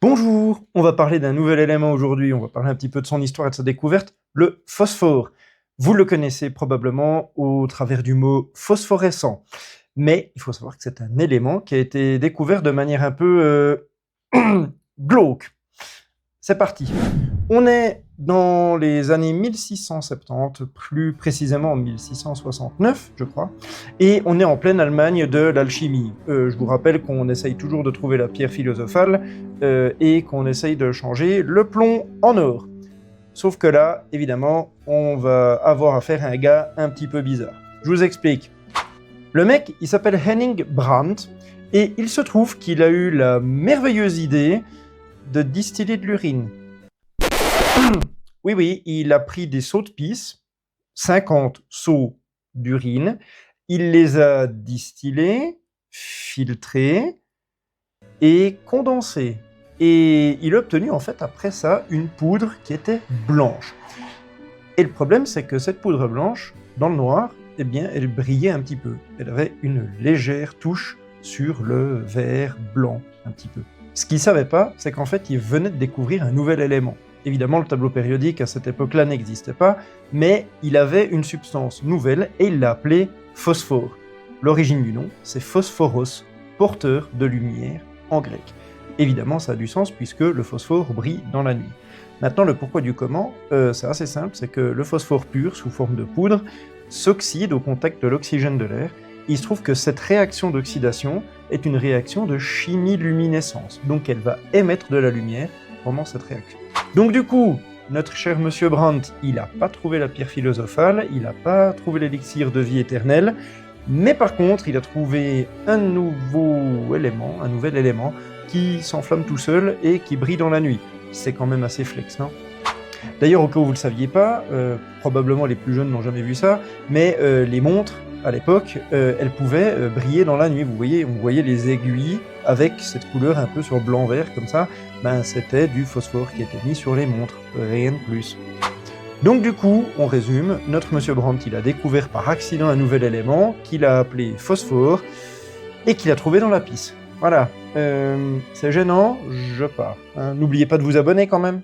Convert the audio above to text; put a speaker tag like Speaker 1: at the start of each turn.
Speaker 1: Bonjour, on va parler d'un nouvel élément aujourd'hui, on va parler un petit peu de son histoire et de sa découverte, le phosphore. Vous le connaissez probablement au travers du mot phosphorescent, mais il faut savoir que c'est un élément qui a été découvert de manière un peu glauque. C'est parti. On est dans les années 1670, plus précisément en 1669, je crois, et on est en pleine Allemagne de l'alchimie. Je vous rappelle qu'on essaye toujours de trouver la pierre philosophale et qu'on essaye de changer le plomb en or. Sauf que là, évidemment, on va avoir affaire à un gars un petit peu bizarre. Je vous explique. Le mec, il s'appelle Henning Brandt, et il se trouve qu'il a eu la merveilleuse idée de distiller de l'urine. Oui, il a pris des seaux de pisse, 50 seaux d'urine, il les a distillés, filtrés et condensés. Et il a obtenu en fait après ça une poudre qui était blanche. Et le problème, c'est que cette poudre blanche, dans le noir, eh bien, elle brillait un petit peu. Elle avait une légère touche sur le vert blanc, un petit peu. Ce qu'il ne savait pas, c'est qu'en fait, il venait de découvrir un nouvel élément. Évidemment, le tableau périodique à cette époque-là n'existait pas, mais il avait une substance nouvelle et il l'a appelée phosphore. L'origine du nom, c'est phosphoros, porteur de lumière en grec. Évidemment, ça a du sens puisque le phosphore brille dans la nuit. Maintenant, le pourquoi du comment, c'est assez simple, c'est que le phosphore pur, sous forme de poudre, s'oxyde au contact de l'oxygène de l'air. Il se trouve que cette réaction d'oxydation est une réaction de chimiluminescence, donc elle va émettre de la lumière pendant cette réaction. Donc du coup, notre cher monsieur Brandt, il n'a pas trouvé la pierre philosophale, il n'a pas trouvé l'élixir de vie éternelle, mais par contre, il a trouvé un nouvel élément qui s'enflamme tout seul et qui brille dans la nuit. C'est quand même assez flex, non? D'ailleurs, au cas où vous ne le saviez pas, probablement les plus jeunes n'ont jamais vu ça, mais les montres, à l'époque, elles pouvaient briller dans la nuit. On voyait les aiguilles avec cette couleur un peu sur blanc-vert comme ça. Ben, c'était du phosphore qui était mis sur les montres, rien de plus. Donc du coup, on résume, notre monsieur Brandt, il a découvert par accident un nouvel élément qu'il a appelé phosphore et qu'il a trouvé dans la pisse. Voilà, c'est gênant, je pars. Hein. N'oubliez pas de vous abonner quand même.